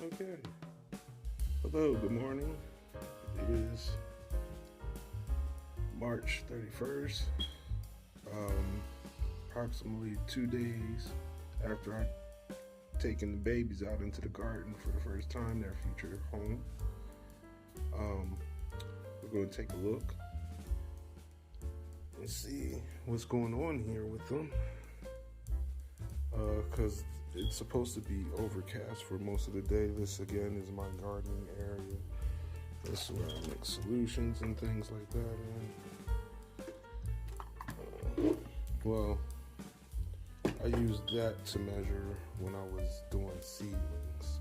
Okay. Hello, good morning. It is March 31st, approximately 2 days after I've taken the babies out into the garden for the first time, their future home. We're going to take a look and see what's going on here with them, because it's supposed to be overcast for most of the day. This again is my gardening area. This is where I mix solutions and things like that in. Well, I used that to measure when I was doing seedlings.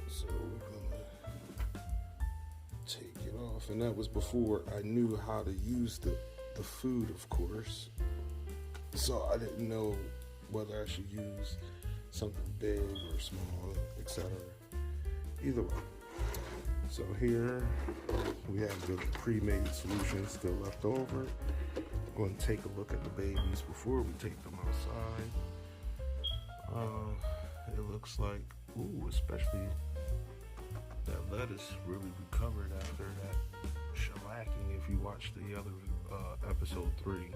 So we're gonna take it off, and that was before I knew how to use the food, of course. So I didn't know whether I should use something big or small, etc. Either way. So here we have the pre-made solution still left over. I'm going to take a look at the babies before we take them outside. It looks like, especially that lettuce really recovered after that shellacking. If you watched the other episode 3,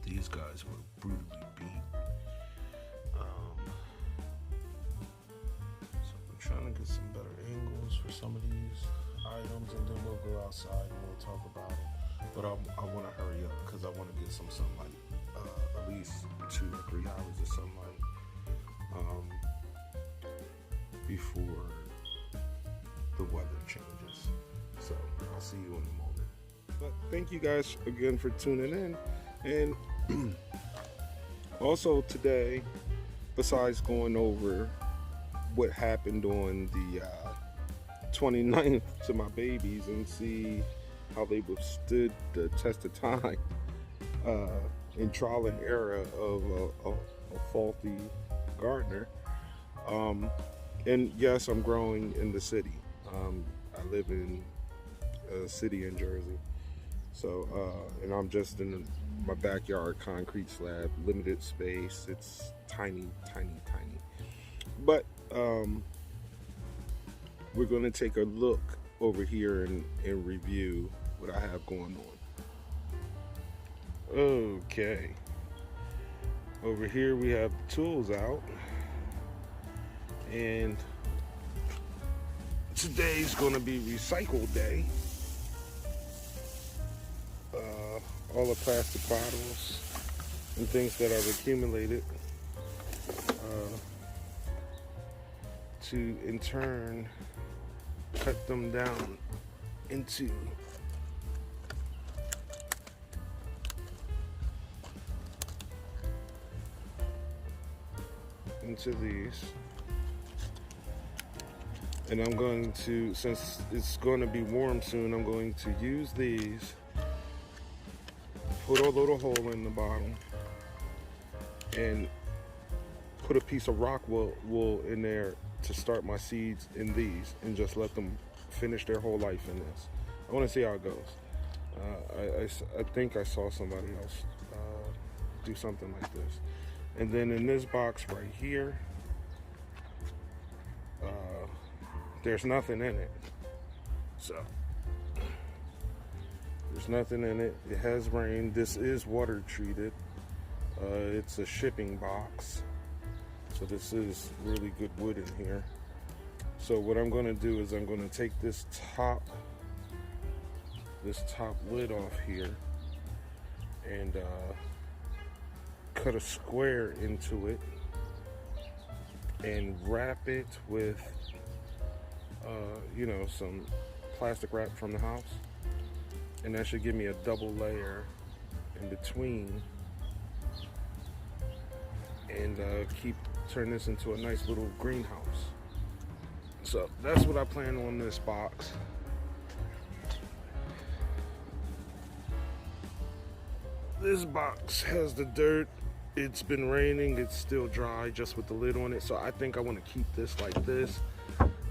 these guys were brutally beat. So I'm trying to get some better angles for some of these items, and then we'll go outside and we'll talk about them. But I want to hurry up because I want to get some sunlight, at least 2 or 3 hours of sunlight before the weather changes. So I'll see you in a moment. But thank you guys again for tuning in. And also today, besides going over what happened on the 29th to my babies and see how they withstood the test of time in trial and error of a faulty gardener. And yes, I'm growing in the city. I live in a city in Jersey. So, and I'm just in my backyard, concrete slab, limited space. It's tiny, tiny, tiny. But we're going to take a look over here and review what I have going on. Okay. Over here we have the tools out. And today's going to be recycle day. All the plastic bottles and things that I've accumulated to in turn cut them down into these. And I'm going to, since it's going to be warm soon, I'm going to use these, put a little hole in the bottom, and put a piece of Rockwool in there to start my seeds in these, and just let them finish their whole life in this. I want to see how it goes. I think I saw somebody else do something like this. And then in this box right here, there's nothing in it. So there's nothing in it. It has rain. This is water treated. It's a shipping box. So this is really good wood in here. So what I'm going to do is I'm going to take this top lid off here and cut a square into it and wrap it with some plastic wrap from the house, and that should give me a double layer in between, and turn this into a nice little greenhouse. So that's what I plan on this box. This box has the dirt. It's been raining. It's still dry just with the lid on it. So I think I want to keep this like this,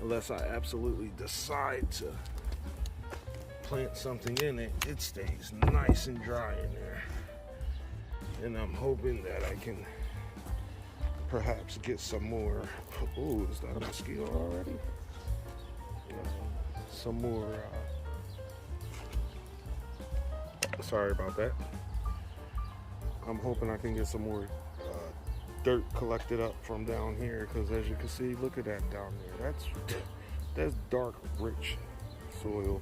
unless I absolutely decide to plant something in it. It stays nice and dry in there. And I'm hoping that I can perhaps get some more. Oh, is that a mosquito already? Some more. Sorry about that. I'm hoping I can get some more dirt collected up from down here, because as you can see, look at that down there. That's dark, rich soil.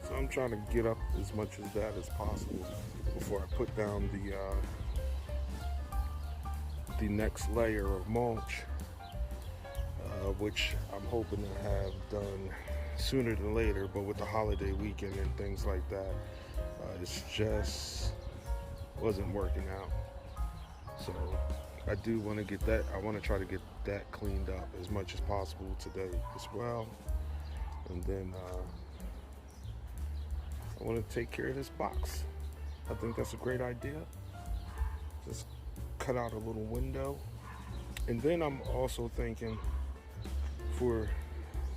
So I'm trying to get up as much of that as possible before I put down the next layer of mulch, which I'm hoping to have done sooner than later. But with the holiday weekend and things like that, it's just wasn't working out. So I do want to get that. I want to try to get that cleaned up as much as possible today as well. And then I want to take care of this box. I think that's a great idea. Just cut out a little window. And then I'm also thinking for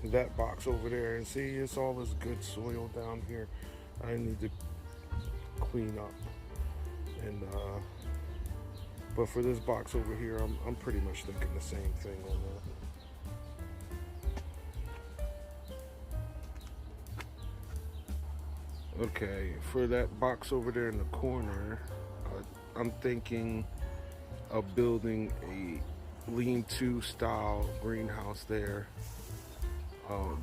that box over there, and see, it's all this good soil down here I need to clean up. And but for this box over here, I'm pretty much thinking the same thing on that. Okay, for that box over there in the corner, I'm thinking of building a lean-to style greenhouse there.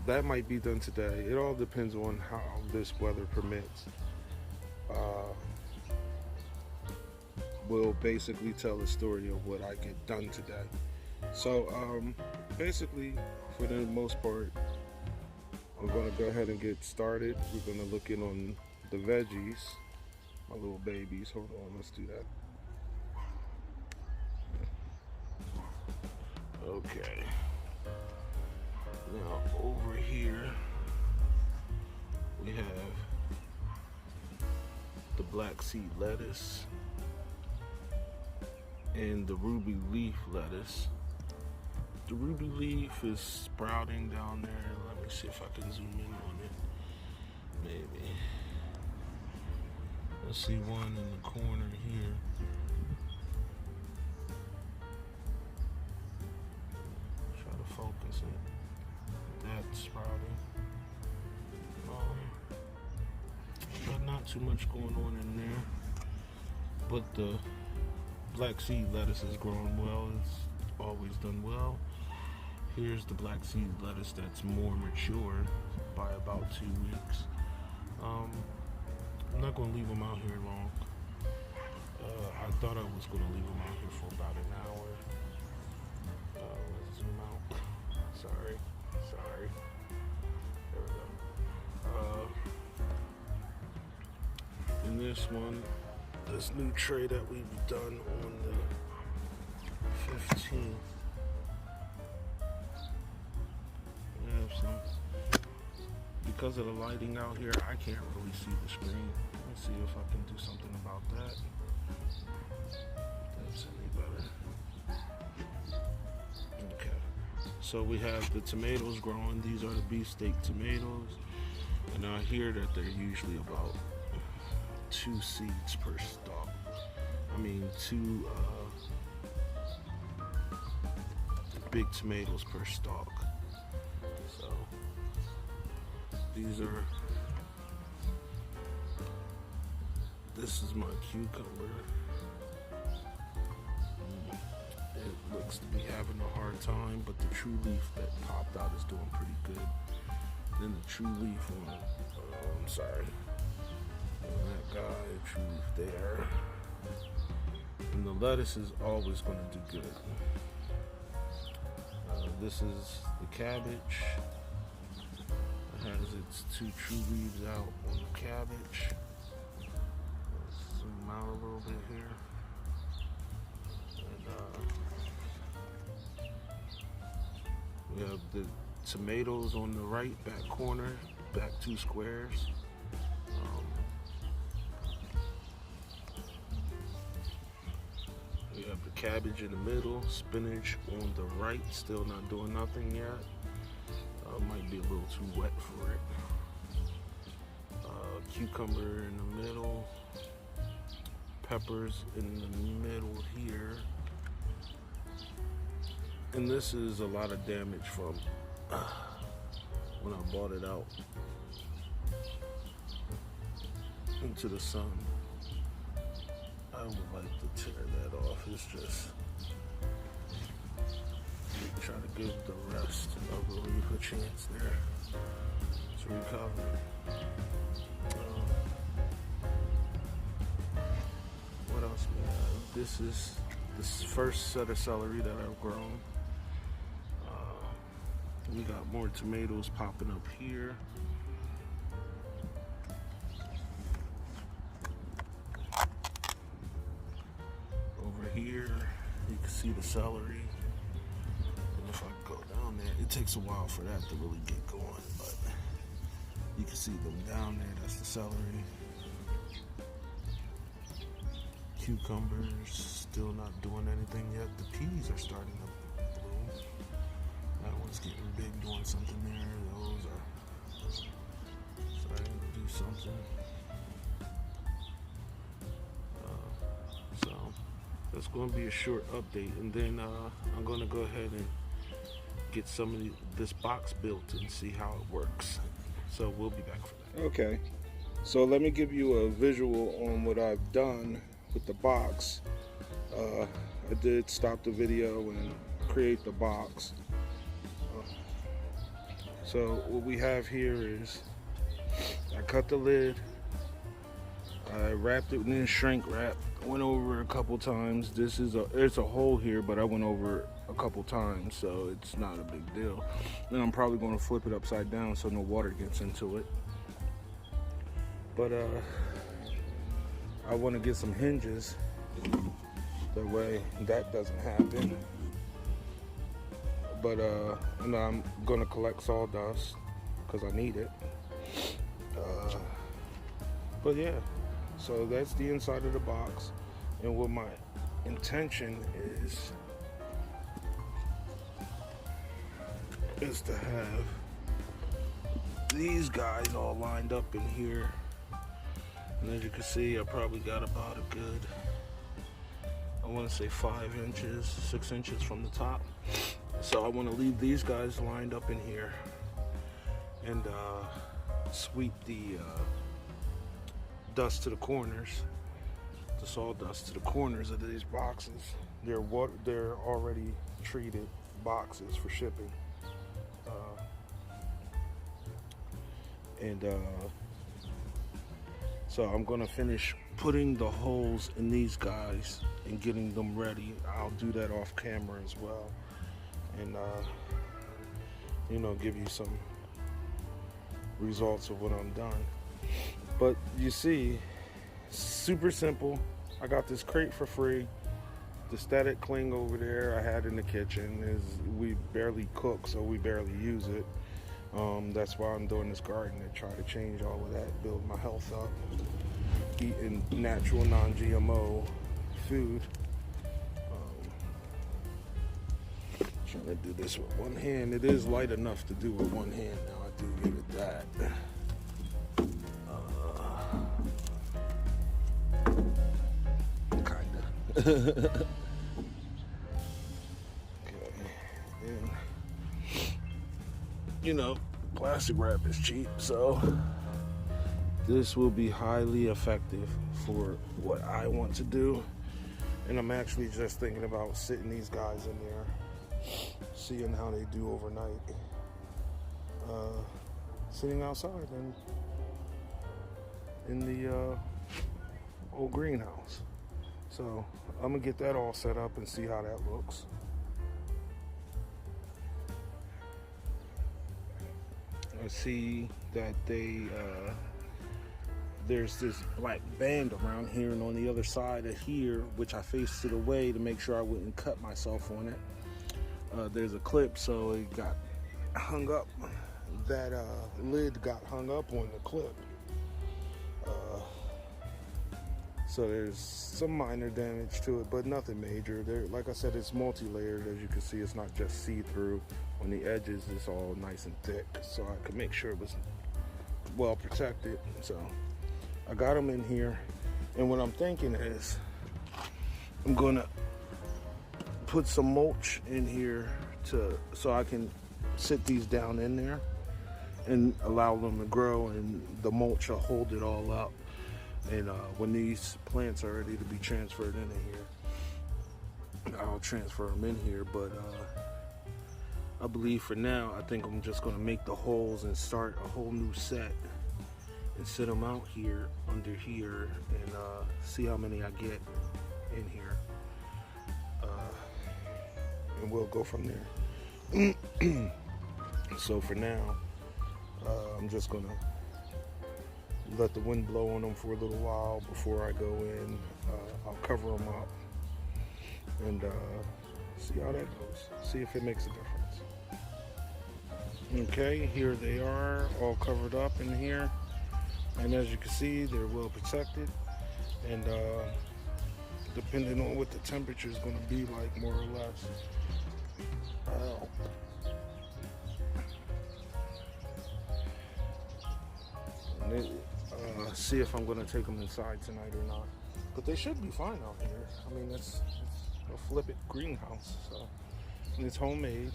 That might be done today. It all depends on how this weather permits. Will basically tell the story of what I get done today. So basically, for the most part, I'm going to go ahead and get started. We're going to look in on the veggies, my little babies. Hold on, let's do that. Okay. Now over here we have the black seed lettuce and the ruby leaf lettuce. The ruby leaf is sprouting down there. Let me see if I can zoom in on it. Maybe. Let's see one in the corner here. Try to focus it. That's sprouting. But not too much going on in there. But the black seed lettuce is growing well. It's always done well. Here's the black seed lettuce that's more mature by about 2 weeks. I'm not going to leave them out here long. I thought I was going to leave them out here for about an hour. Let's zoom out. Sorry. There we go. In this one, this new tray that we've done on the 15th, we have some, because of the lighting out here, I can't really see the screen. Let's see if I can do something about that. If that's any better. Okay, so we have the tomatoes growing. These are the beefsteak tomatoes, and I hear that they're usually about 2 seeds per stalk. I mean, 2 big tomatoes per stalk. So this is my cucumber. It looks to be having a hard time, but the true leaf that popped out is doing pretty good. Then the true leaf on, that guy, true leaf there. And the lettuce is always going to do good. This is the cabbage. It has its 2 true leaves out on the cabbage. Let's zoom out a little bit here. And we have the tomatoes on the right back corner, back 2 squares. We have the cabbage in the middle, spinach on the right, still not doing nothing yet. Might be a little too wet for it. Cucumber in the middle, peppers in the middle here. And this is a lot of damage from when I bought it out into the sun. I would like to tear that off. It's just try to give the rest of the leaf a chance there to recover. What else we have? This is the first set of celery that I've grown. We got more tomatoes popping up here. Over here, you can see the celery. And if I go down there, it takes a while for that to really get going, but you can see them down there. That's the celery. Cucumbers, still not doing anything yet. The peas are starting to bloom. That one's getting big, doing something there. Those are starting to do something. So that's going to be a short update, and then I'm going to go ahead and get some of this box built and see how it works. So we'll be back for that. Okay, so let me give you a visual on what I've done with the box. I did stop the video and create the box. So what we have here is I cut the lid, I wrapped it in shrink wrap, went over a couple times. There's a hole here, but I went over a couple times, so it's not a big deal. Then I'm probably going to flip it upside down so no water gets into it. But I want to get some hinges, that way that doesn't happen. But and I'm gonna collect sawdust because I need it. But yeah, so that's the inside of the box, and what my intention is to have these guys all lined up in here. And as you can see, I probably got about a good, I want to say 5 inches, 6 inches from the top. So I want to leave these guys lined up in here and sweep the dust to the corners, the sawdust to the corners of these boxes. They're already treated boxes for shipping. So I'm gonna finish putting the holes in these guys and getting them ready. I'll do that off camera as well, and you know, give you some results of what I'm done. But you see, super simple. I got this crate for free. The static cling over there I had in the kitchen. We barely cook, so we barely use it. That's why I'm doing this garden, to try to change all of that, build my health up, eating natural, non-GMO food. Trying to do this with one hand. It is light enough to do with one hand now, I do give it that. Kinda. Okay, and you know, plastic wrap is cheap, so this will be highly effective for what I want to do. And I'm actually just thinking about sitting these guys in there, seeing how they do overnight, sitting outside in the old greenhouse. So I'm gonna get that all set up and see how that looks. I see that there's this black band around here, and on the other side of here, which I faced it away to make sure I wouldn't cut myself on it, there's a clip, so it got hung up. That lid got hung up on the clip. So there's some minor damage to it, but nothing major. Like I said, it's multi-layered. As you can see, it's not just see-through. On the edges, it's all nice and thick, so I could make sure it was well protected. So I got them in here, and what I'm thinking is I'm gonna put some mulch in here so I can sit these down in there and allow them to grow, and the mulch will hold it all up. And when these plants are ready to be transferred into here, I'll transfer them in here. But I believe for now, I think I'm just going to make the holes and start a whole new set and sit them out here under here and see how many I get in here. And we'll go from there. So for now, I'm just going to let the wind blow on them for a little while before I go in. I'll cover them up and see how that goes. See if it makes a difference. Okay, here they are, all covered up in here. And as you can see, they're well protected. And depending on what the temperature is going to be like, more or less. See if I'm going to take them inside tonight or not. But they should be fine out here. I mean, it's a flip-it greenhouse, so, and it's homemade.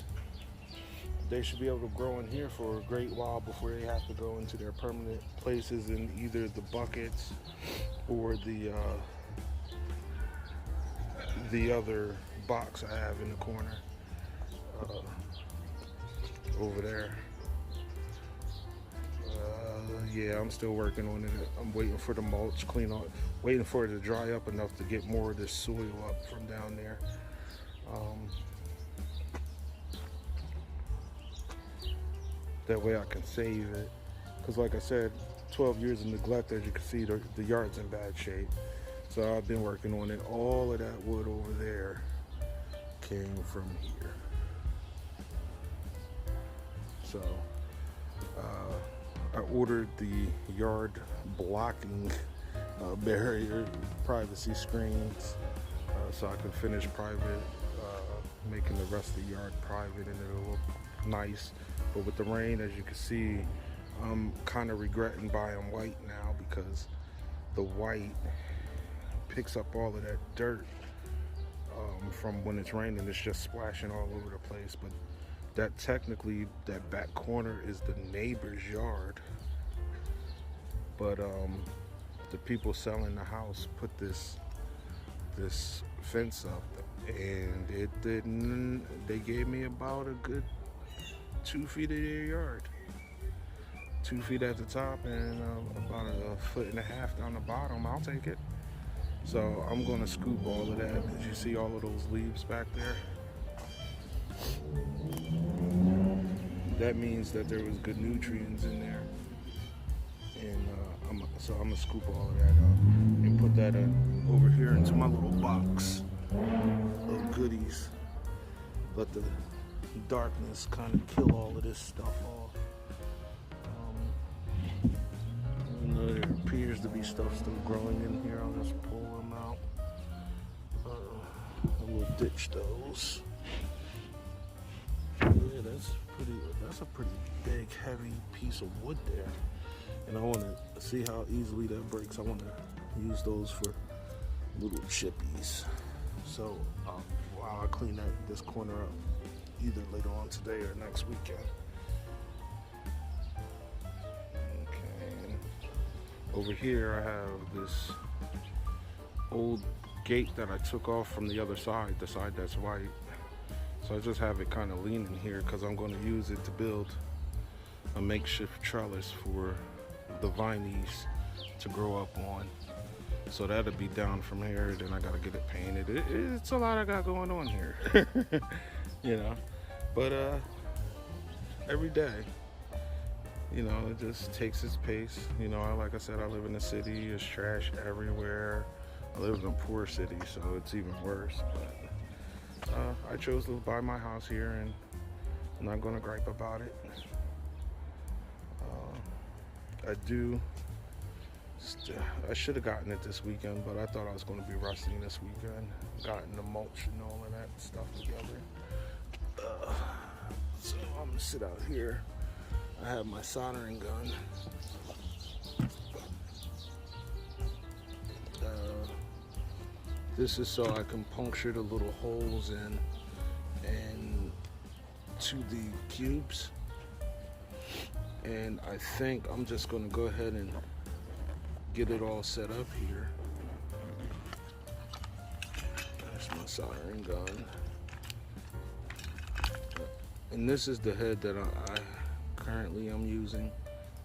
They should be able to grow in here for a great while before they have to go into their permanent places in either the buckets or the other box I have in the corner over there. Yeah, I'm still working on it. I'm waiting for the mulch clean up, waiting for it to dry up enough to get more of this soil up from down there. That way I can save it. Because like I said, 12 years of neglect, as you can see, the yard's in bad shape. So I've been working on it. All of that wood over there came from here. So I ordered the yard blocking barrier, privacy screens, so I can finish private, making the rest of the yard private, and it'll look nice. But with the rain, as you can see, I'm kind of regretting buying white now, because the white picks up all of that dirt from when it's raining. It's just splashing all over the place. But that technically, that back corner is the neighbor's yard. But the people selling the house put this fence up, and it didn't. They gave me about a good 2 feet of their yard. 2 feet at the top and about 1.5 feet down the bottom. I'll take it. So I'm gonna scoop all of that. As you see all of those leaves back there, that means that there was good nutrients in there. And so I'm gonna scoop all of that up and put that over here into my little box of goodies. Let the darkness kind of kill all of this stuff off. There appears to be stuff still growing in here. I'll just pull them out. We'll ditch those. Yeah, that's a pretty big, heavy piece of wood there. And I want to see how easily that breaks. I want to use those for little chippies. So while I clean this corner up, either later on today or next weekend. Over here I have this old gate that I took off from the other side, the side that's white. So I just have it kind of leaning here because I'm going to use it to build a makeshift trellis for the vineys to grow up on. So that'll be down from here, then I gotta get it painted. It's a lot I got going on here. You know, but every day, you know, it just takes its pace. You know, like I said, I live in the city. There's trash everywhere. I live in a poor city, so it's even worse. But I chose to buy my house here, and I'm not gonna gripe about it. I should have gotten it this weekend, but I thought I was going to be resting this weekend. Gotten the mulch and all of that stuff together. So I'm going to sit out here. I have my soldering gun. This is so I can puncture the little holes in and to the cubes. And I think I'm just going to go ahead and get it all set up here. That's my soldering gun. And this is the head that I currently am using.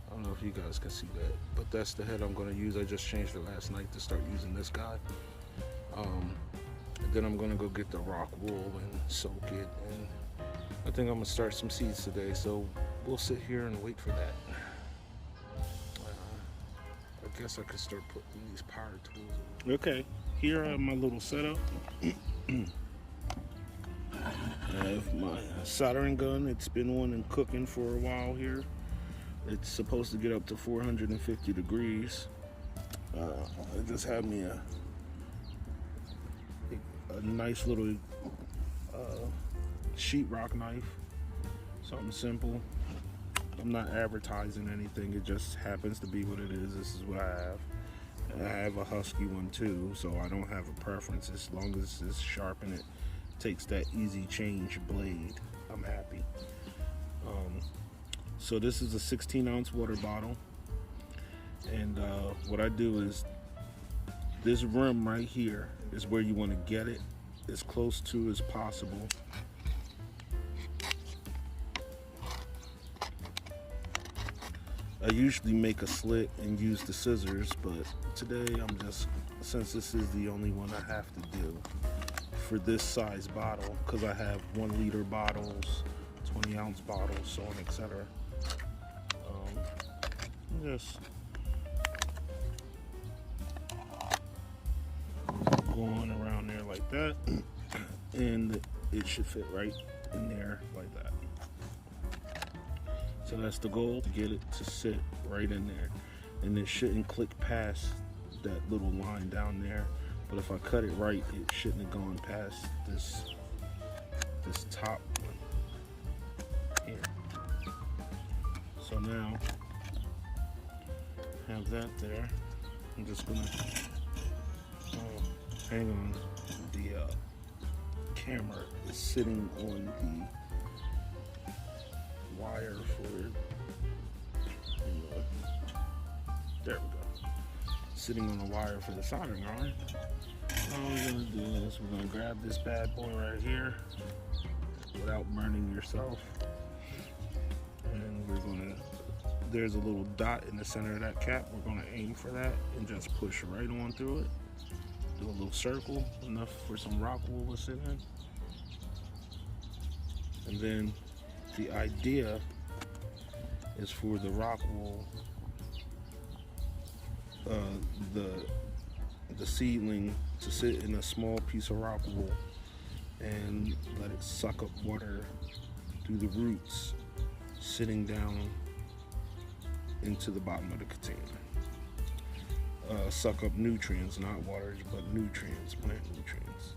I don't know if you guys can see that, but that's the head I'm going to use. I just changed it last night to start using this guy. And then I'm going to go get the Rockwool and soak it. And I think I'm going to start some seeds today, so we'll sit here and wait for that. I guess I could start putting these power tools in. Okay, here I have my little setup. I have my soldering gun. It's been on and cooking for a while here. It's supposed to get up to 450 degrees. I just had me a nice little sheetrock knife. Something simple. I'm not advertising anything. It just happens to be what it is. This is what I have. And I have a husky one too, so I don't have a preference. As long as it's sharp and it takes that easy change blade, I'm happy. So this is a 16-ounce water bottle, and what I do is this rim right here is where you want to get it as close to as possible. I usually make a slit and use the scissors, but today since this is the only one I have to do for this size bottle, because I have 1 liter bottles, 20-ounce bottles, so on, etc. Just going around there like that, and it should fit right in there like that. So that's the goal, to get it to sit right in there, and it shouldn't click past that little line down there. But if I cut it right, it shouldn't have gone past this top one here. So now have that there. I'm just gonna hang on. The camera is sitting on the wire for there we go. Sitting on the wire for the soldering iron. All we're gonna do is we're gonna grab this bad boy right here without burning yourself, and we're gonna, there's a little dot in the center of that cap. We're gonna aim for that and just push right on through it. Do a little circle, enough for some Rockwool to sit in. And then the idea is for the Rockwool, the seedling to sit in a small piece of Rockwool and let it suck up water through the roots, sitting down into the bottom of the container. Suck up nutrients, not water, but nutrients, plant nutrients.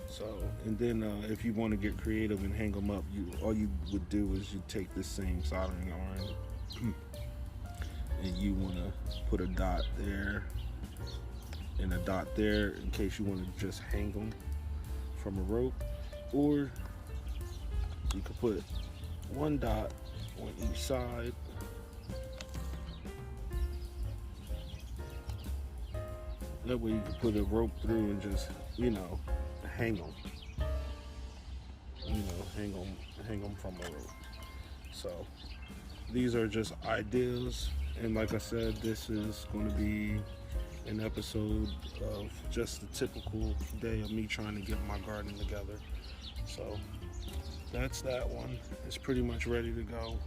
So, and then if you want to get creative and hang them up, all you would do is you take this same soldering iron and you want to put a dot there and a dot there in case you want to just hang them from a rope, or you could put 1 dot on each side. That way you can put a rope through and just, hang them. Hang them from a rope. So these are just ideas, and like I said, this is going to be an episode of just the typical day of me trying to get my garden together. So that's that one. It's pretty much ready to go.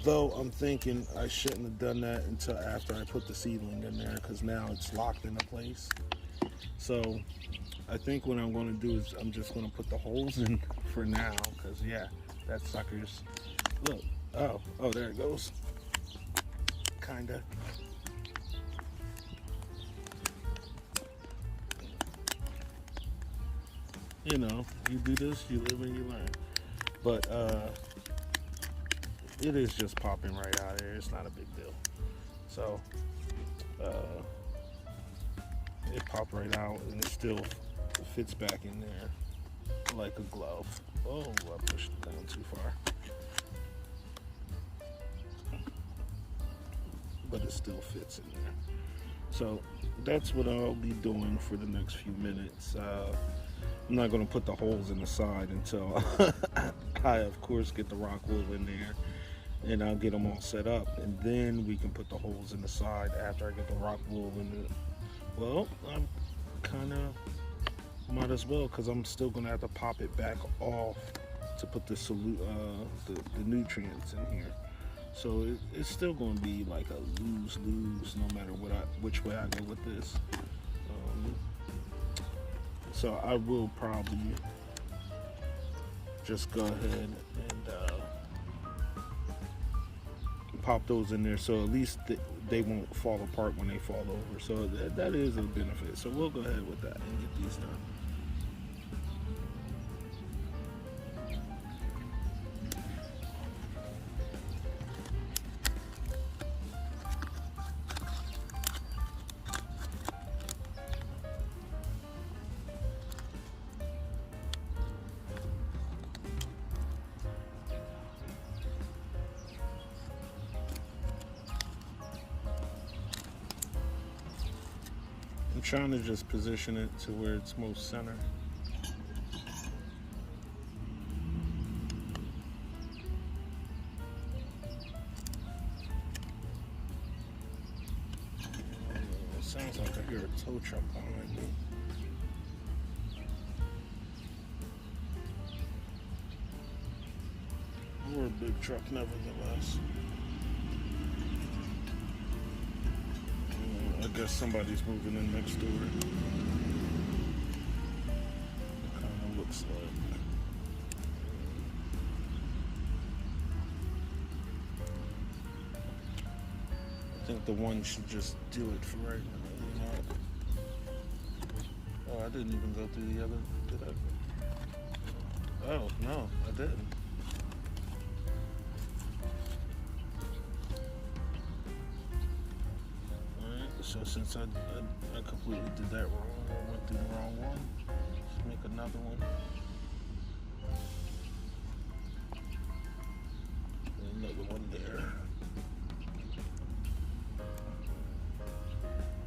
Though I'm thinking I shouldn't have done that until after I put the seedling in there, because now it's locked into place. So I think what I'm going to do is I'm just going to put the holes in for now, because yeah, that sucker's, look, oh there it goes, kinda. You do this, you live and you learn. But it is just popping right out of there. It's not a big deal. So it popped right out, and it still fits back in there like a glove. Oh, I pushed it down too far. But it still fits in there. So that's what I'll be doing for the next few minutes. I'm not going to put the holes in the side until I, of course, get the Rockwool in there, and I'll get them all set up, and then we can put the holes in the side after I get the Rockwool in the. Well, I'm kind of might as well, because I'm still going to have to pop it back off to put the nutrients in here. So it's still going to be like a lose-lose no matter which way I go with this. So I will probably just go ahead and pop those in there, so at least they won't fall apart when they fall over. So that is a benefit. So we'll go ahead with that and get these done. I'm trying to just position it to where it's most centered. It sounds like I hear a tow truck behind me. Or a big truck, nevertheless. I guess somebody's moving in next door. It kind of looks like. I think the one should just do it for right now. You know? Oh, I didn't even go through the other. Did I? Oh no, I didn't. So since I completely did that wrong, I went through the wrong one. Let's make another one. And another one there.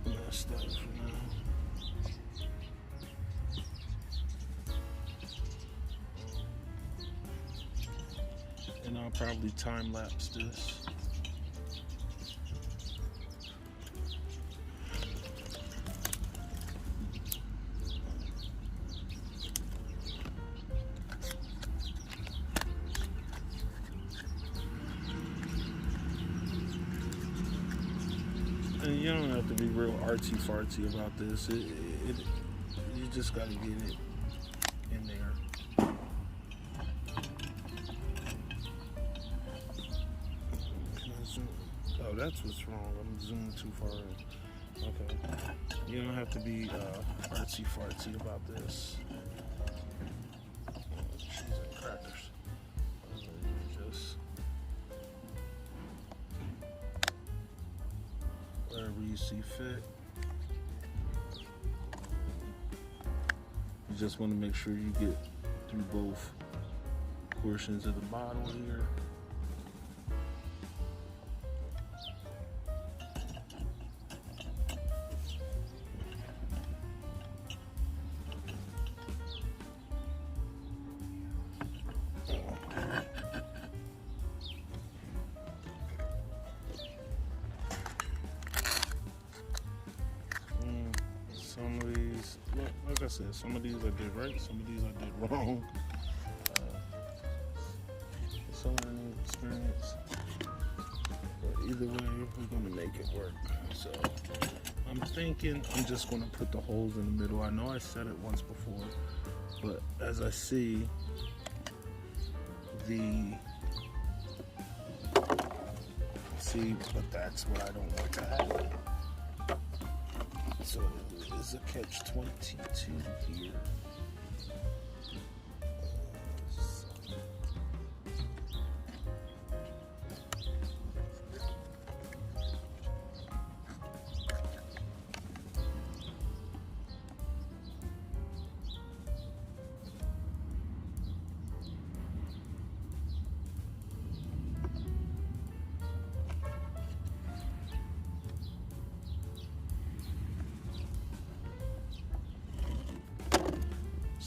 That's that for now. And I'll probably time lapse this. And you don't have to be real artsy-fartsy about this. You just got to get it in there. Can I zoom? Oh, that's what's wrong. I'm zooming too far in. Okay. You don't have to be artsy-fartsy about this. Cheese and crackers. Just wherever you see fit. You just want to make sure you get through both portions of the bottle here. Some of these, like I said, some of these I did right, some of these I did wrong. It's a learning experience. But either way, we're going to make it work. So I'm thinking I'm just going to put the holes in the middle. I know I said it once before, but as I see but that's what I don't want to happen. So there's a catch-22 here.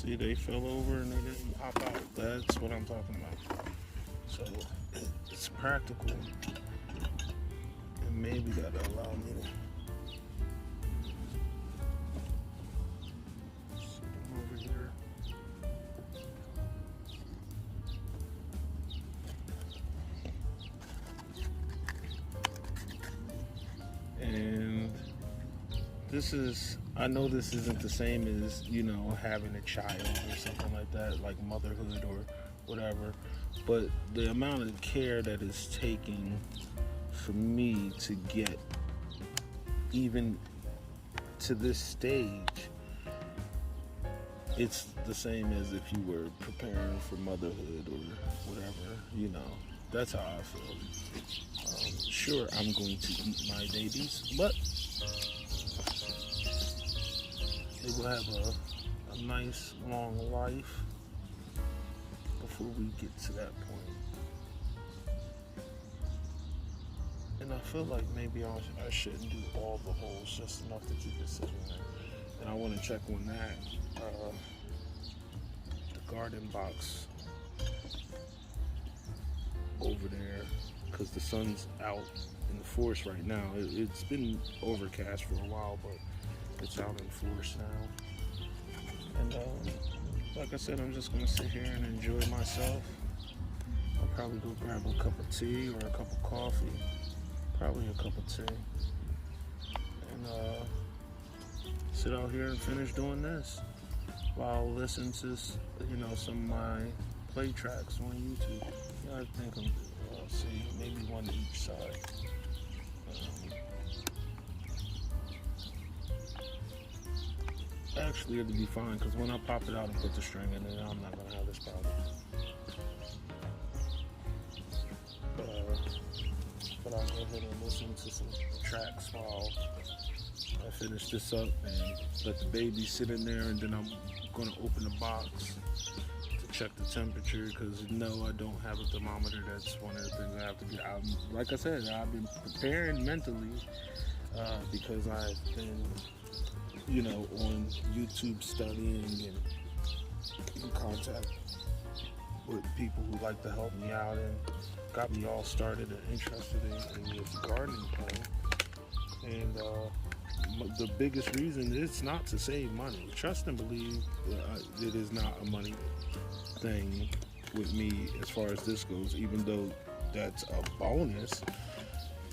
See, they fell over and they didn't pop out. That's what I'm talking about. So it's practical, and maybe that'll allow me to sit them over here. And this is, I know this isn't the same as, you know, having a child or something like that, like motherhood or whatever, but the amount of care that it's taking for me to get even to this stage, it's the same as if you were preparing for motherhood or whatever, you know. That's how I feel. Sure, I'm going to eat my babies, but they will have a nice long life before we get to that point. And I feel like maybe I shouldn't do all the holes, just enough to keep it sitting there. And I want to check on that, the garden box over there, because the sun's out in the forest right now. It's been overcast for a while, but it's out in force now. And like I said, I'm just gonna sit here and enjoy myself. I'll probably go grab a cup of tea or a cup of coffee, probably a cup of tea, and sit out here and finish doing this while listening to, you know, some of my play tracks on YouTube. Yeah, I think I'm, see, maybe one to each side. Actually, it'll be fine, because when I pop it out and put the string in it, I'm not going to have this problem. But I'll go ahead and listen to some tracks while I finish this up and let the baby sit in there, and then I'm going to open the box to check the temperature, because no, I don't have a thermometer. That's one of the things I have to do. Like I said, I've been preparing mentally because I've been, you know, on YouTube studying and in contact with people who like to help me out and got me all started and interested in this gardening thing. And the biggest reason is not to save money. Trust and believe, it is not a money thing with me as far as this goes, even though that's a bonus.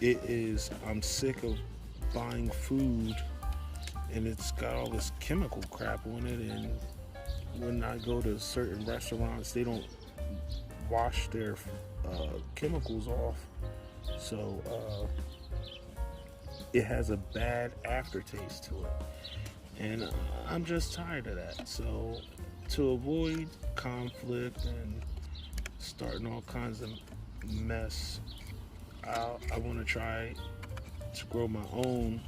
It is, I'm sick of buying food and it's got all this chemical crap on it, and when I go to certain restaurants, they don't wash their chemicals off, so it has a bad aftertaste to it, and I'm just tired of that. So to avoid conflict and starting all kinds of mess, I want to try to grow my own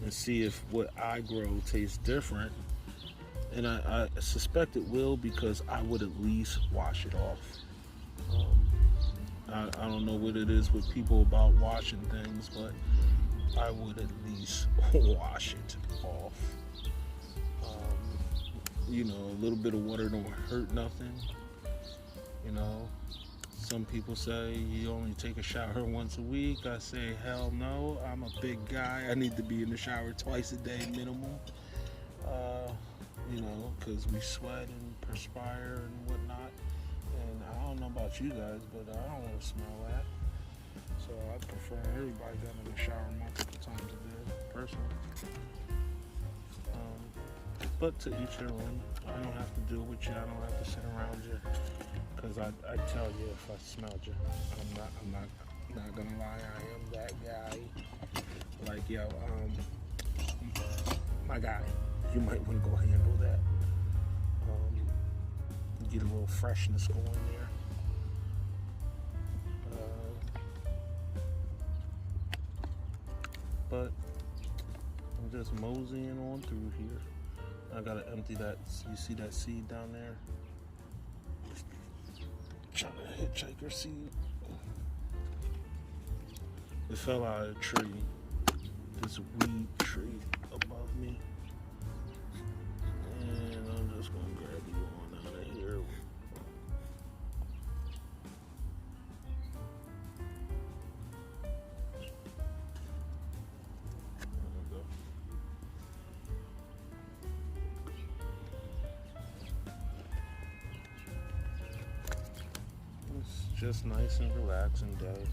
and see if what I grow tastes different. And I suspect it will, because I would at least wash it off. I don't know what it is with people about washing things, but I would at least wash it off. You know, a little bit of water don't hurt nothing. You know, some people say you only take a shower once a week. I say, hell no. I'm a big guy. I need to be in the shower twice a day minimum. You know, because we sweat and perspire and whatnot. And I don't know about you guys, but I don't want to smell that. So I prefer everybody getting in the shower multiple times a day, personally. But to each their own. I don't have to deal with you. I don't have to sit around you. Because I tell you if I smelled you. I'm not gonna lie. I am that guy. Like, yo, my guy, you might want to go handle that. Get a little freshness going there. But I'm just moseying on through here. I gotta empty that. You see that seed down there? Trying to hitchhiker seed. It fell out of a tree. This weed tree above me. And I'm just gonna grab you on out of here. It's just nice and relaxing day.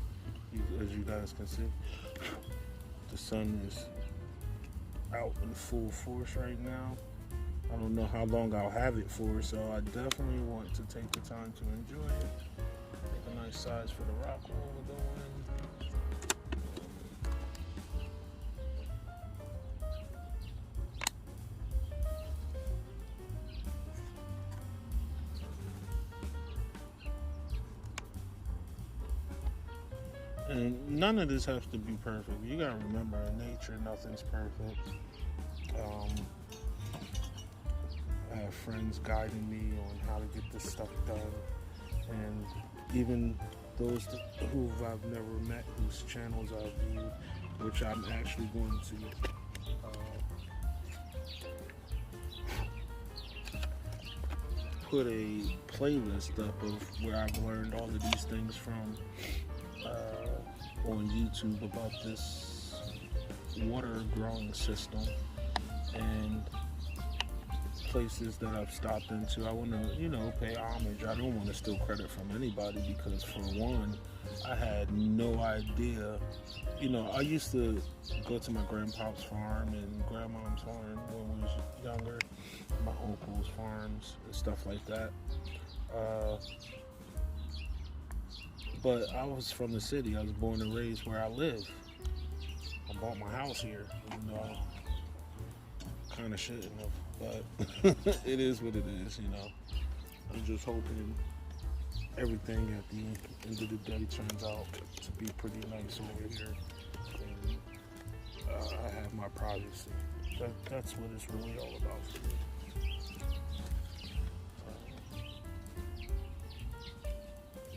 As you guys can see, the sun is out in full force right now. I don't know how long I'll have it for, so I definitely want to take the time to enjoy it. Take a nice size for the Rockwool we're doing. And none of this has to be perfect. You gotta remember, in nature, nothing's perfect. I have friends guiding me on how to get this stuff done, and even those who I've never met, whose channels I've viewed, which I'm actually going to put a playlist up of where I've learned all of these things from on YouTube about this water growing system and places that I've stopped into. I want to, pay homage. I don't want to steal credit from anybody because, for one, I had no idea. I used to go to my grandpa's farm and grandmom's farm when we was younger, my uncle's farms and stuff like that. But I was from the city. I was born and raised where I live. I bought my house here, even though I kind of shouldn't have. But it is what it is, I'm just hoping everything at the end of the day turns out to be pretty nice over here. And I have my privacy. That's what it's really all about for me.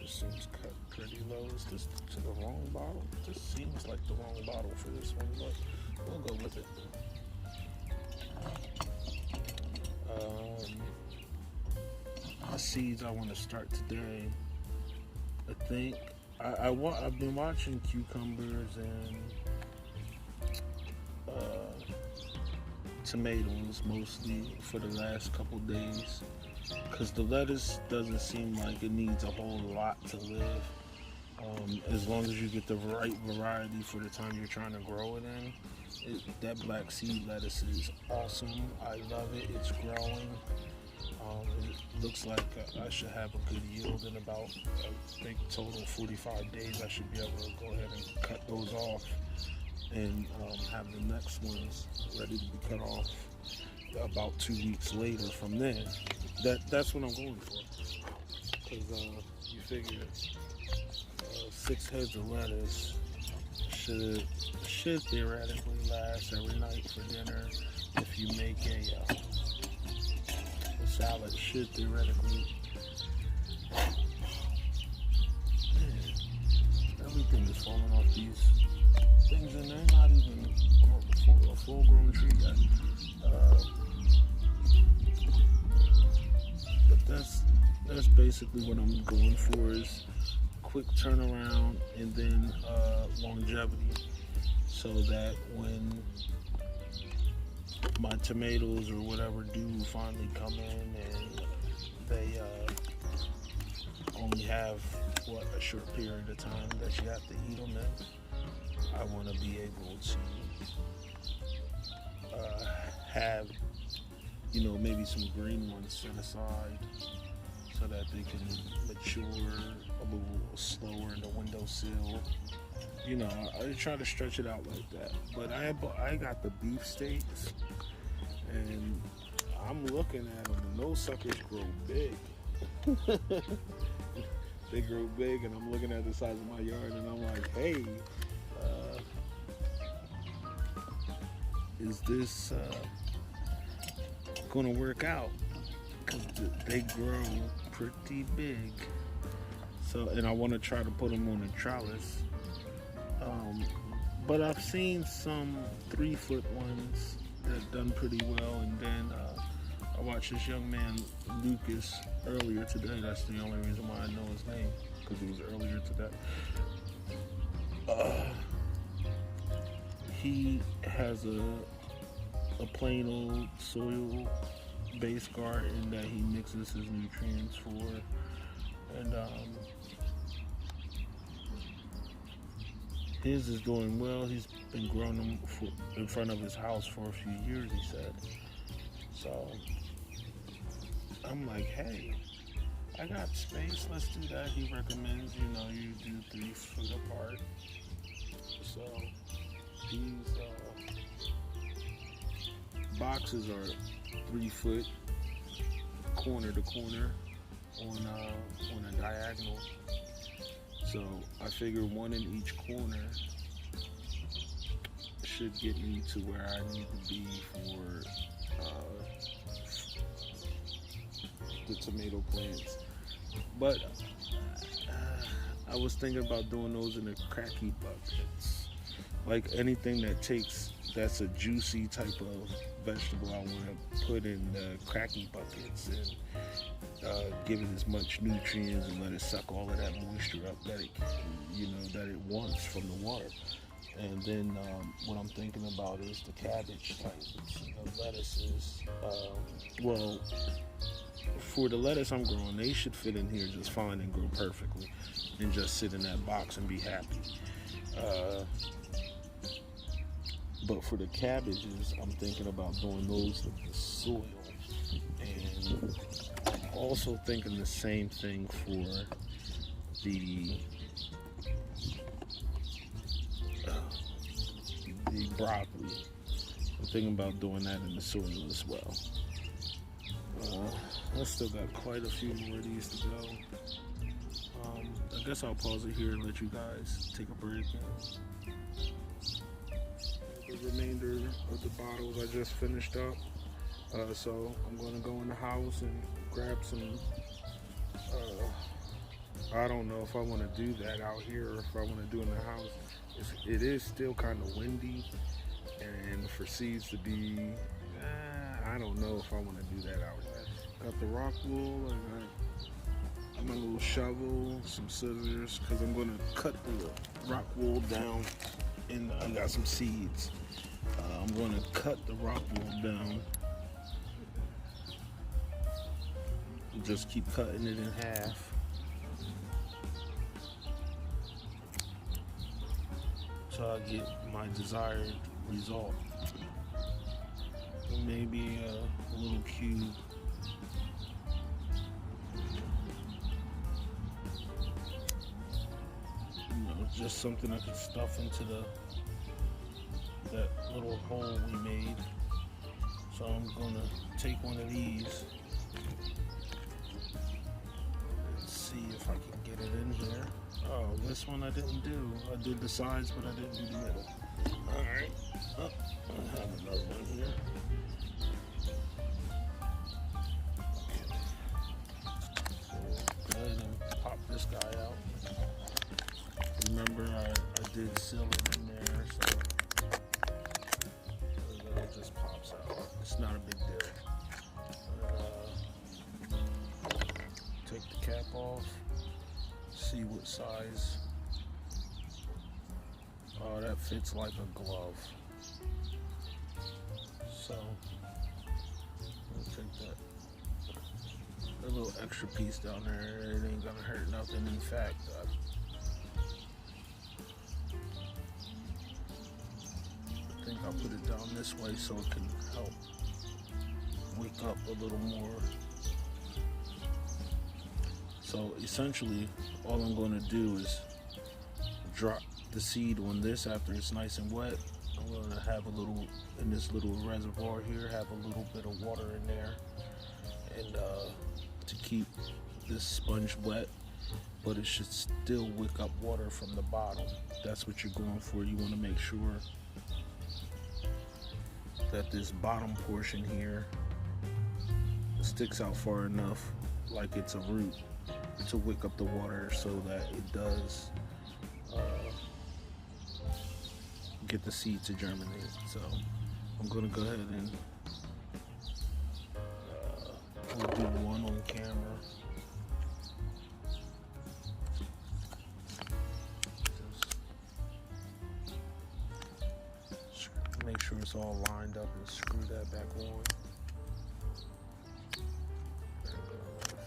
Seems cut pretty low. Is this to the wrong bottle? This seems like the wrong bottle for this one, but we'll go with it. The seeds I want to start today. I think I've been watching cucumbers and tomatoes mostly for the last couple days. Because the lettuce doesn't seem like it needs a whole lot to live. As long as you get the right variety for the time you're trying to grow it in. That black seed lettuce is awesome. I love it. It's growing. It looks like I should have a good yield in about, I think, total 45 days. I should be able to go ahead and cut those off and have the next ones ready to be cut off about 2 weeks later from there. That's what I'm going for. Because you figure 6 heads of lettuce should theoretically last every night for dinner. If you make a salad, should theoretically. Everything is falling off these things, and they're not even a full-grown tree yet. But that's basically what I'm going for, is quick turnaround and then longevity, so that when my tomatoes or whatever do finally come in and they only have a short period of time that you have to eat them in, I want to be able to have maybe some green ones set aside so that they can mature a little slower in the windowsill. I try to stretch it out like that. But I got the beef steaks, and I'm looking at them, and those suckers grow big. They grow big, and I'm looking at the size of my yard, and I'm like, hey, is this gonna work out? Because they grow pretty big. So, and I want to try to put them on a trellis. But I've seen some 3-foot ones that done pretty well, and then I watched this young man, Lucas, earlier today. That's the only reason why I know his name, because he was earlier today. He has a plain old soil based garden that he mixes his nutrients for, and his is doing well. He's been growing them in front of his house for a few years, he said. So I'm like, hey, I got space, let's do that. He recommends, you do 3 foot apart. So these boxes are 3 foot, corner to corner, on a diagonal. So I figure one in each corner should get me to where I need to be for the tomato plants. But I was thinking about doing those in the cracky buckets. Like anything that's a juicy type of vegetable, I want to put in the cracky buckets and give it as much nutrients and let it suck all of that moisture up that it wants from the water. And then what I'm thinking about is the cabbage types, the lettuces. Well, for the lettuce I'm growing, they should fit in here just fine and grow perfectly, and just sit in that box and be happy. But for the cabbages, I'm thinking about doing those with the soil, and I'm also thinking the same thing for the broccoli. I'm thinking about doing that in the soil as well. I still got quite a few more of these to go. I guess I'll pause it here and let you guys take a break. The remainder of the bottles I just finished up. So I'm going to go in the house and grab some. I don't know if I want to do that out here or if I want to do it in the house. It is still kind of windy, and for seeds to be, I don't know if I want to do that out here. Got the Rockwool, I got my little shovel, some scissors, because I'm going to cut the Rockwool down, and I got some seeds. I'm going to cut the Rockwool down. Just keep cutting it in half. So I get my desired result. Maybe a little cube. Just something I could stuff into that little hole we made. So I'm gonna take one of these and see if I can get it in here. Oh, this one I didn't do. I did the sides, but I didn't do the middle. Alright. Oh, I have another one here. Okay. Go ahead and pop this guy out. Remember, I did seal it in there, so it just pops out. It's not a big deal. Take the cap off. See what size. Oh, that fits like a glove. So, let's take that little extra piece down there. It ain't gonna hurt nothing. In fact, I think I'll put it down this way so it can help wake up a little more. So essentially, all I'm going to do is drop the seed on this after it's nice and wet. I'm going to have a little, in this little reservoir here, have a little bit of water in there, and to keep this sponge wet, but it should still wick up water from the bottom. That's what you're going for. You want to make sure that this bottom portion here sticks out far enough, like it's a root, to wick up the water so that it does get the seed to germinate. So I'm going to go ahead and We'll do one on camera. Just make sure it's all lined up and screw that back on.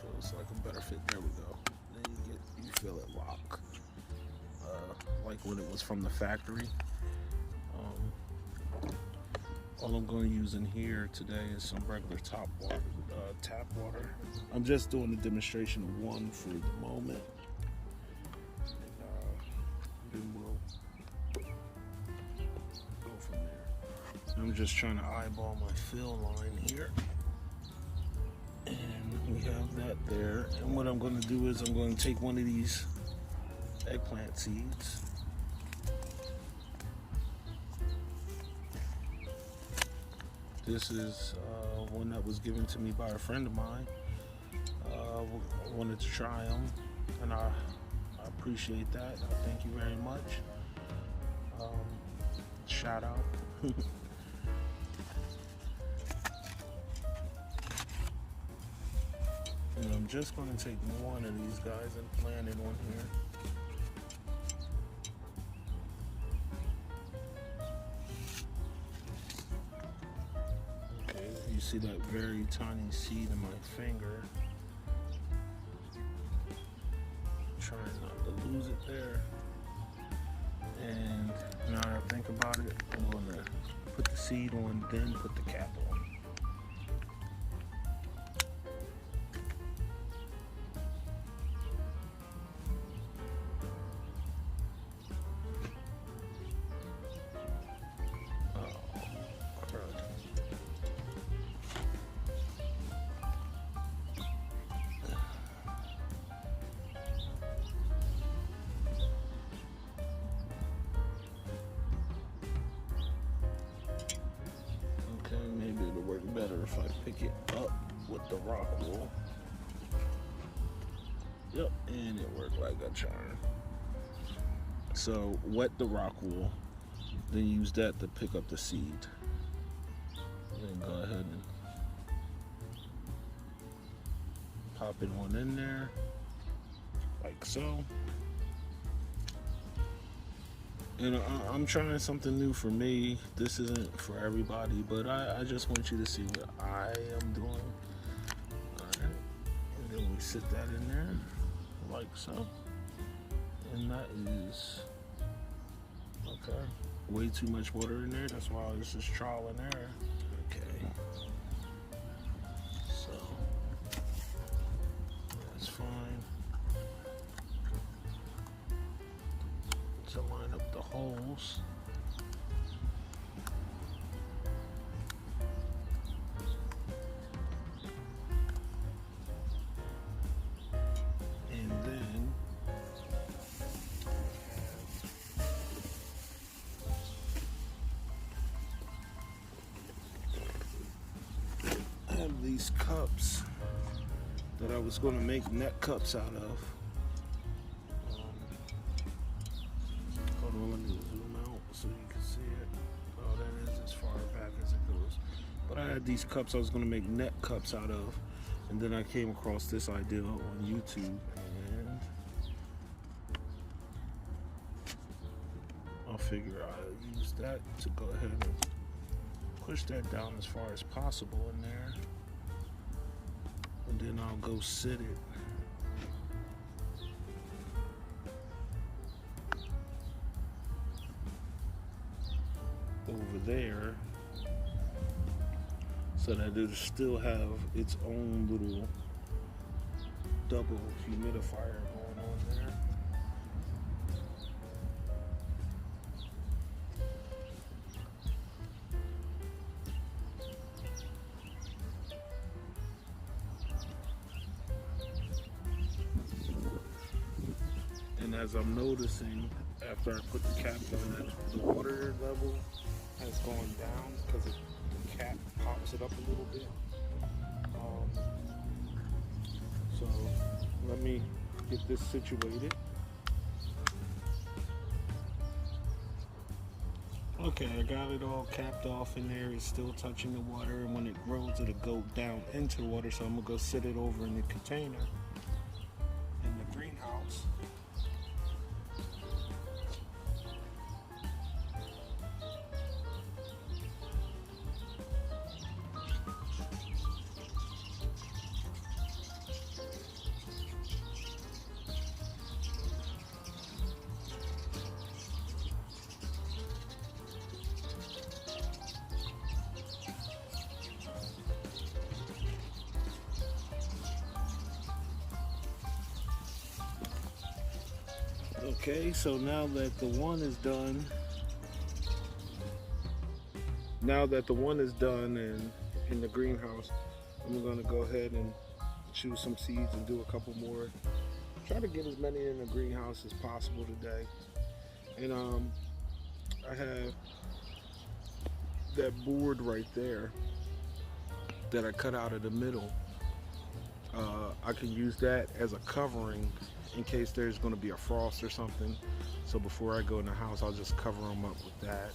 Feels like a better fit. There we go. Then you feel it lock, like when it was from the factory. All I'm going to use in here today is some regular tap water. I'm just doing a demonstration of one for the moment, and then we'll go from there. I'm just trying to eyeball my fill line here. We have that there, and what I'm going to do is I'm going to take one of these eggplant seeds, this is one that was given to me by a friend of mine. I wanted to try them, and I appreciate that. Thank you very much. Shout out. And I'm just going to take one of these guys and plant it on here. Okay, you see that very tiny seed in my finger. Trying not to lose it there. And now that I think about it, I'm going to put the seed on, then put the cap on. Maybe it'll work better if I pick it up with the Rockwool. Yep, and it worked like a charm. So wet the Rockwool, then use that to pick up the seed. Then go ahead and pop it on in there, like so. And I'm trying something new for me. This isn't for everybody, but I just want you to see what I am doing. Alright. And then we sit that in there, like so. And that is, okay, way too much water in there. That's why this is trial and error. Okay. So, that's fine. To line up the holes. And then I have these cups that I was going to make net cups out of. Let me zoom out so you can see it. Oh, that is as far back as it goes. But I had these cups I was going to make net cups out of, and then I came across this idea on YouTube, and I'll figure I'll use that to go ahead and push that down as far as possible in there, and then I'll go sit it. Over there, so that it'll still have its own little double humidifier going on there. And as I'm noticing, after I put the cap on, the water level has gone down because the cap pops it up a little bit. So let me get this situated. Okay. Okay, I got it all capped off in there. It's still touching the water, and when it grows, it'll go down into the water. So I'm gonna go sit it over in the container in the greenhouse. Okay, so now that the one is done, and in the greenhouse, I'm gonna go ahead and choose some seeds and do a couple more. Try to get as many in the greenhouse as possible today. And I have that board right there that I cut out of the middle. I can use that as a covering in case there's going to be a frost or something. So before I go in the house, I'll just cover them up with that,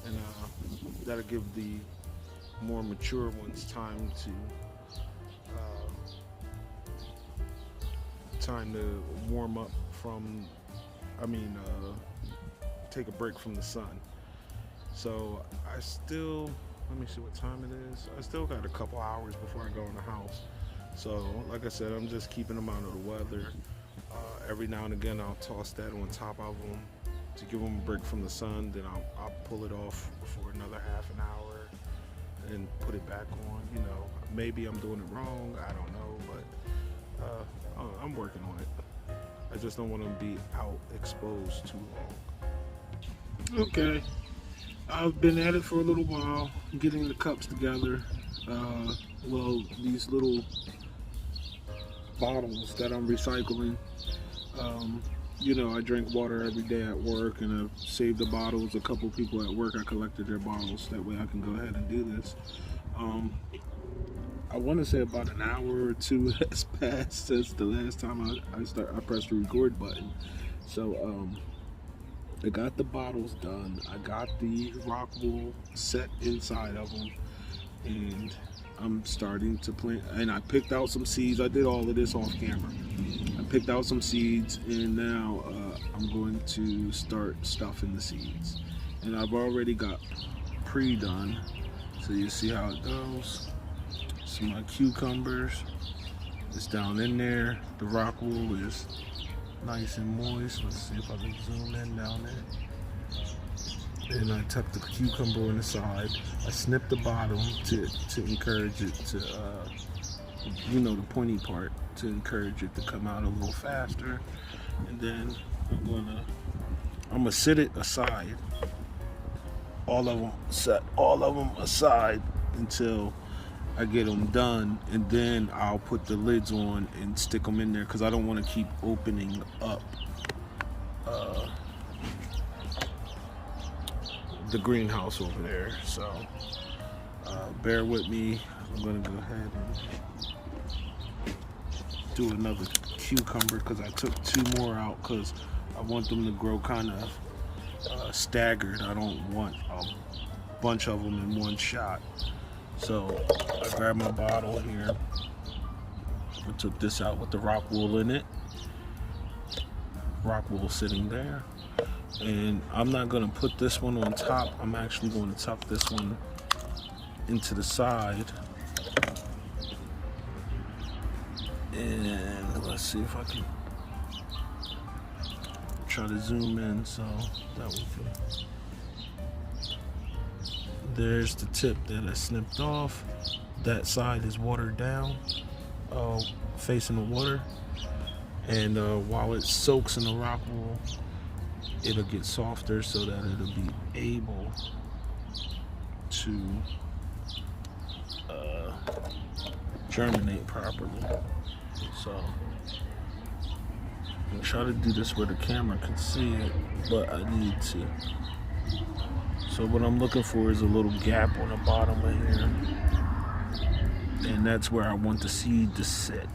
and that'll give the more mature ones time to warm up from, take a break from the sun. So let me see what time it is. I still got a couple hours before I go in the house. So like I said, I'm just keeping them out of the weather. Every now and again, I'll toss that on top of them to give them a break from the sun. Then I'll pull it off for another half an hour and put it back on. You know, maybe I'm doing it wrong. I don't know, but I'm working on it. I just don't want them to be out exposed too long. Okay, I've been at it for a little while, getting the cups together. These little bottles that I'm recycling. I drink water every day at work, and I've saved the bottles. A couple people at work, I collected their bottles. That way I can go ahead and do this. I want to say about an hour or two has passed since the last time I pressed the record button. So I got the bottles done. I got the Rockwool set inside of them, and I'm starting to plant. And I picked out some seeds. I did all of this off camera. I picked out some seeds, and now I'm going to start stuffing the seeds. And I've already got pre-done, so you see how it goes. So my cucumbers is down in there. The Rockwool is nice and moist. Let's see if I can zoom in down there. And I tuck the cucumber on the side. I snip the bottom to encourage it to, the pointy part, to encourage it to come out a little faster. And then I'm gonna sit it aside. All of them aside until I get them done, and then I'll put the lids on and stick them in there, because I don't want to keep opening up the greenhouse over there. So bear with me. I'm gonna go ahead and do another cucumber, because I took two more out because I want them to grow kind of staggered. I don't want a bunch of them in one shot. So I grabbed my bottle here. I took this out with the Rockwool in it. Rockwool sitting there. And I'm not going to put this one on top. I'm actually going to tuck this one into the side. And let's see if I can try to zoom in so that we can. There's the tip that I snipped off. That side is watered down, facing the water. And while it soaks in the Rockwool, it'll get softer so that it'll be able to germinate properly. So I'm trying to do this where the camera can see it, but I need to. So what I'm looking for is a little gap on the bottom of here, and that's where I want the seed to sit,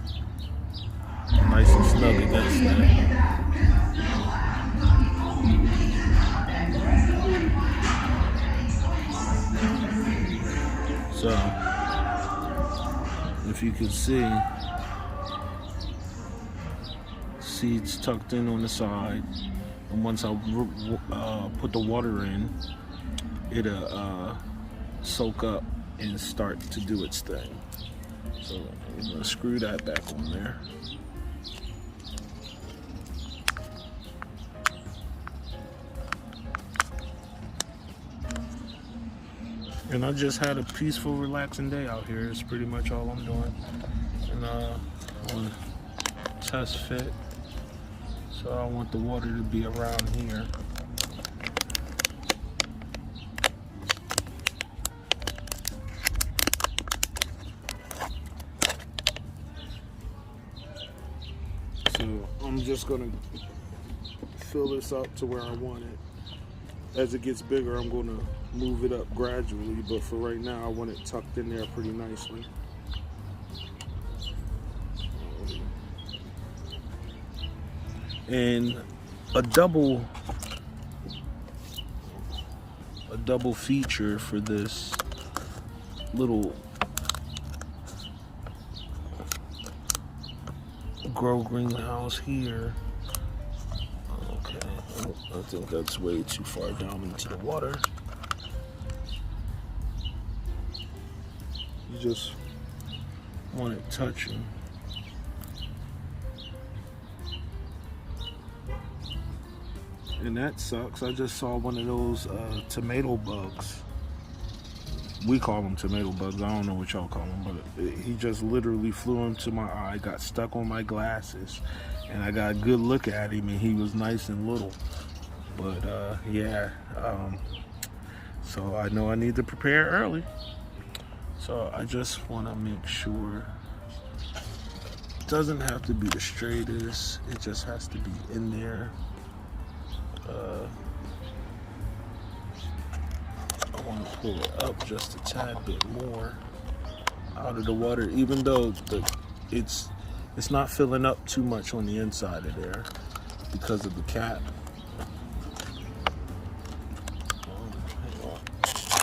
nice and snug against that. So if you can see, seeds tucked in on the side, and once I put the water in, it'll soak up and start to do its thing. So I'm gonna screw that back on there. And I just had a peaceful, relaxing day out here. It's pretty much all I'm doing. And I'm gonna test fit. So I want the water to be around here. So I'm just gonna fill this up to where I want it. As it gets bigger, I'm gonna move it up gradually, but for right now, I want it tucked in there pretty nicely. And a double feature for this little grow greenhouse here. Okay, I think that's way too far down into the water. You just want it touching. And that sucks. I just saw one of those tomato bugs. We call them tomato bugs. I don't know what y'all call them, but he just literally flew into my eye, got stuck on my glasses, and I got a good look at him, and he was nice and little. But yeah, so I know I need to prepare early. So I just want to make sure it doesn't have to be the straightest. It just has to be in there. I want to pull it up just a tad bit more out of the water, even though it's not filling up too much on the inside of there because of the cap.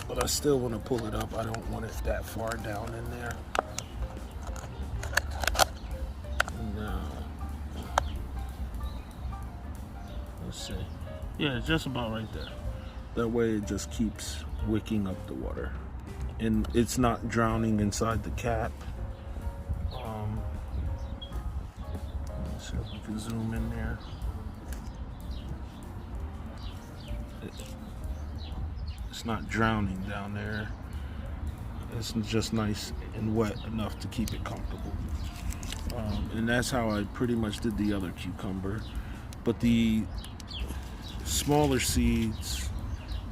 But I still want to pull it up. I don't want it that far down in there. Now, let's see. Yeah, just about right there. That way it just keeps wicking up the water. And it's not drowning inside the cap. Let's see if we can zoom in there. It's not drowning down there. It's just nice and wet enough to keep it comfortable. And that's how I pretty much did the other cucumber. But the smaller seeds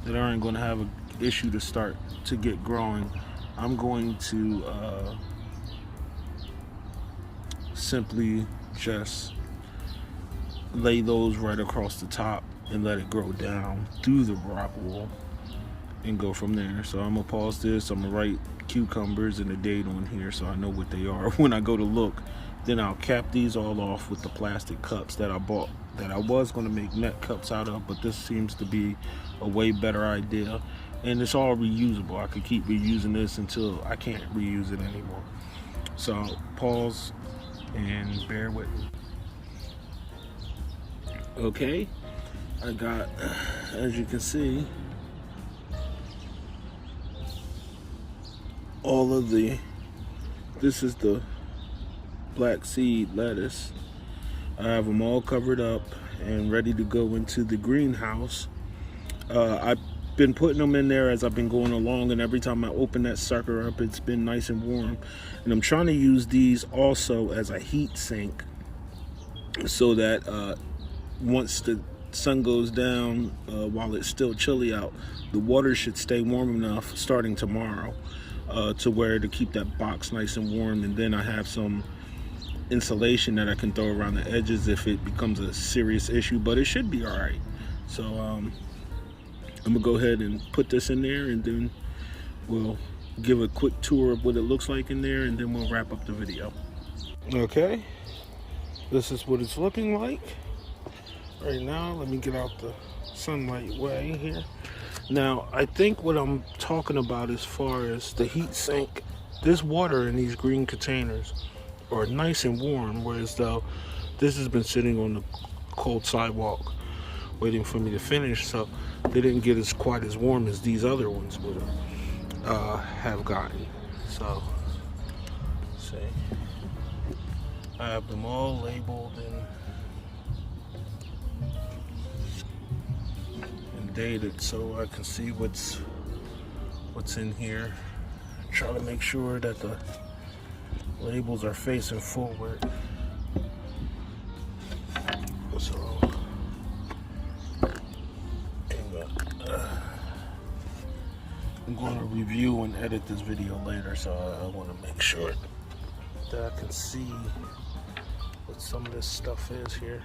that aren't going to have an issue to start to get growing, I'm going to simply just lay those right across the top and let it grow down through the Rockwool and go from there. So I'm gonna pause this. I'm gonna write cucumbers and a date on here so I know what they are when I go to look. Then I'll cap these all off with the plastic cups that I bought, that I was going to make net cups out of, but this seems to be a way better idea. And it's all reusable. I could keep reusing this until I can't reuse it anymore. So I'll pause and bear with me. Okay, I got, as you can see, all of this is the black seed lettuce. I have them all covered up and ready to go into the greenhouse. I've been putting them in there as I've been going along, and every time I open that sucker up, it's been nice and warm. And I'm trying to use these also as a heat sink so that once the sun goes down, while it's still chilly out, the water should stay warm enough starting tomorrow to where to keep that box nice and warm. And then I have some insulation that I can throw around the edges if it becomes a serious issue, but it should be all right. So I'm gonna go ahead and put this in there, and then we'll give a quick tour of what it looks like in there, and then we'll wrap up the video. Okay, this is what it's looking like right now. Let me get out the sunlight way here. Now, I think what I'm talking about as far as the heat sink, this water in these green containers are nice and warm, whereas though this has been sitting on the cold sidewalk waiting for me to finish, so they didn't get as quite as warm as these other ones would have gotten. So, see, I have them all labeled and dated so I can see what's in here. Try to make sure that the labels are facing forward. So I'm going to review and edit this video later, so I want to make sure that I can see what some of this stuff is here.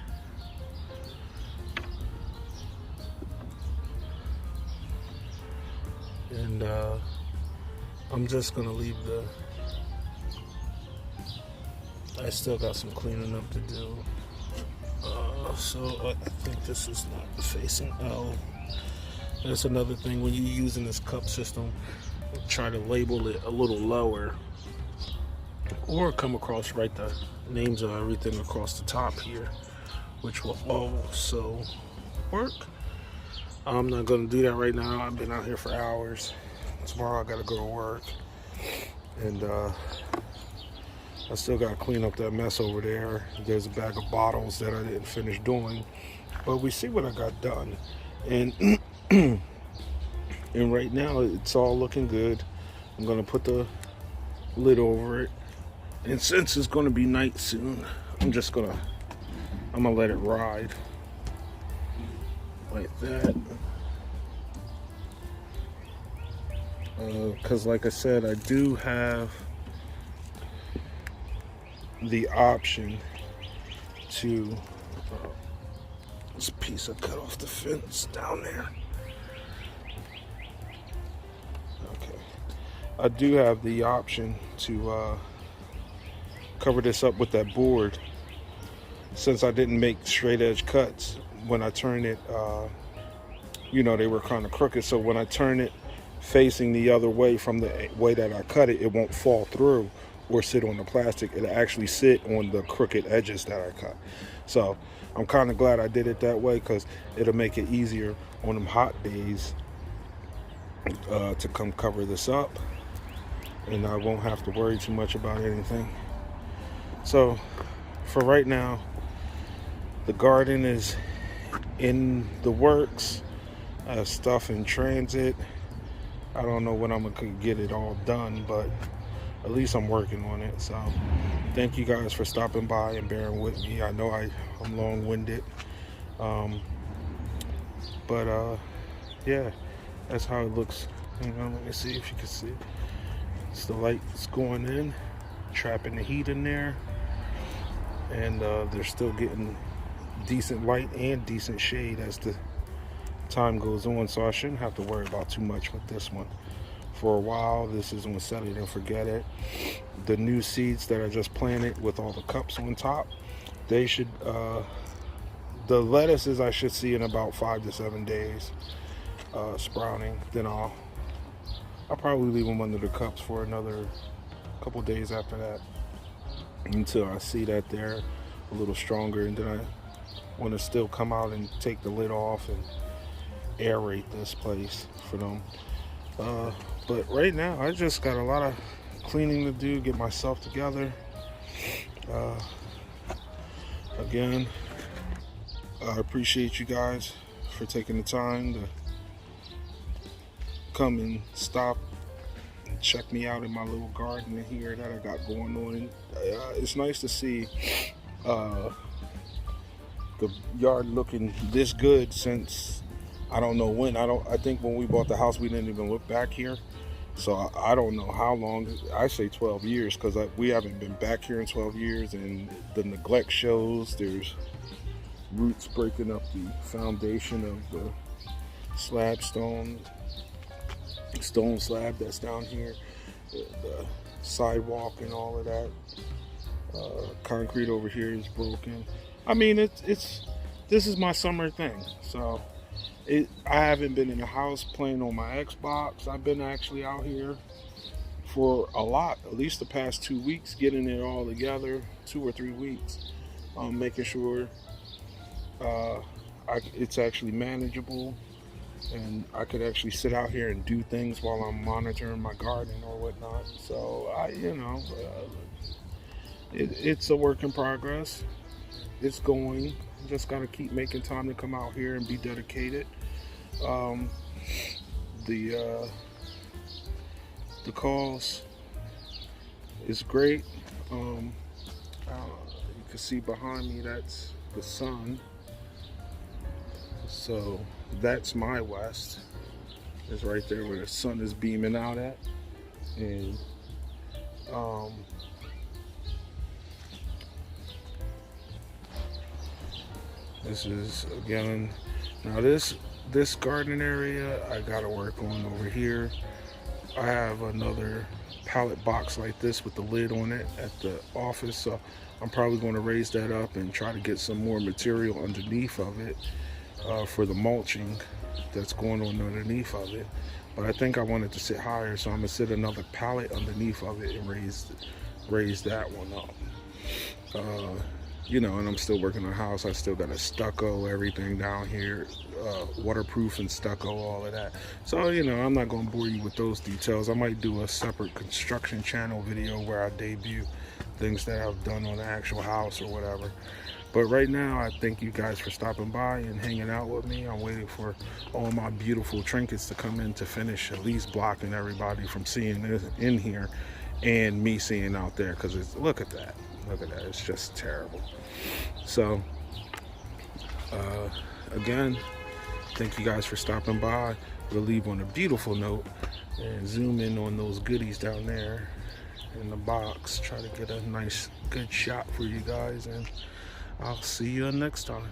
And I'm just going to leave I still got some cleaning up to do. So I think this is not facing L. That's another thing when you're using this cup system, try to label it a little lower, or come across, write the names of everything across the top here, which will also work. I'm not going to do that right now. I've been out here for hours. Tomorrow I got to go to work, and I still got to clean up that mess over there. There's a bag of bottles that I didn't finish doing, but we see what I got done. And and right now it's all looking good. I'm gonna put the lid over it, and since it's gonna be night soon, I'm gonna let it ride like that. Because like I said, I do have the option to this piece I cut off the fence down there. Okay, I do have the option to cover this up with that board, since I didn't make straight edge cuts. When I turn it, they were kind of crooked, so when I turn it facing the other way from the way that I cut it, it won't fall through or sit on the plastic. It'll actually sit on the crooked edges that I cut. So I'm kind of glad I did it that way, because it'll make it easier on them hot days to come cover this up, and I won't have to worry too much about anything. So for right now, the garden is in the works. I have stuff in transit. I don't know when I'm gonna get it all done, but at least I'm working on it. So thank you guys for stopping by and bearing with me. I know I'm long-winded, but yeah, that's how it looks. Let me see if you can see. It's the light's going in, trapping the heat in there, and they're still getting decent light and decent shade as the time goes on, so I shouldn't have to worry about too much with this one. For a while, this is going to set it and forget it. The new seeds that I just planted with all the cups on top, they should, the lettuces I should see in about 5 to 7 days sprouting. Then I'll probably leave them under the cups for another couple days after that, until I see that they're a little stronger, and then I want to still come out and take the lid off and aerate this place for them. But right now I just got a lot of cleaning to do, get myself together. Again, I appreciate you guys for taking the time to come and stop and check me out in my little garden in here that I got going on. It's nice to see the yard looking this good since I don't know when. I think when we bought the house, we didn't even look back here. So I don't know how long. I say 12 years because we haven't been back here in 12 years, and the neglect shows. There's roots breaking up the foundation of the stone slab that's down here, the sidewalk and all of that. Concrete over here is broken. I mean, this is my summer thing, so I haven't been in the house playing on my Xbox. I've been actually out here for a lot, at least the past 2 weeks, getting it all together, 2 or 3 weeks, making sure uh, it's actually manageable and I could actually sit out here and do things while I'm monitoring my garden or whatnot. So it's a work in progress. It's going. Just gotta keep making time to come out here and be dedicated. Um, the the calls is great. Um, you can see behind me that's the sun. So that's my west. It's right there where the sun is beaming out at, and um, this is again now this garden area I gotta work on over here. I have another pallet box like this with the lid on it at the office, so I'm probably going to raise that up and try to get some more material underneath of it for the mulching that's going on underneath of it. But I think I want it to sit higher, so I'm gonna sit another pallet underneath of it and raise that one up. And I'm still working on the house. I still got to stucco everything down here, waterproof and stucco, all of that. So, I'm not going to bore you with those details. I might do a separate construction channel video where I debut things that I've done on the actual house or whatever. But right now, I thank you guys for stopping by and hanging out with me. I'm waiting for all my beautiful trinkets to come in to finish at least blocking everybody from seeing this in here and me seeing out there, because look at that. Look at that. It's just terrible. So, again, thank you guys for stopping by. We'll leave on a beautiful note and zoom in on those goodies down there in the box. Try to get a nice, good shot for you guys. And I'll see you next time.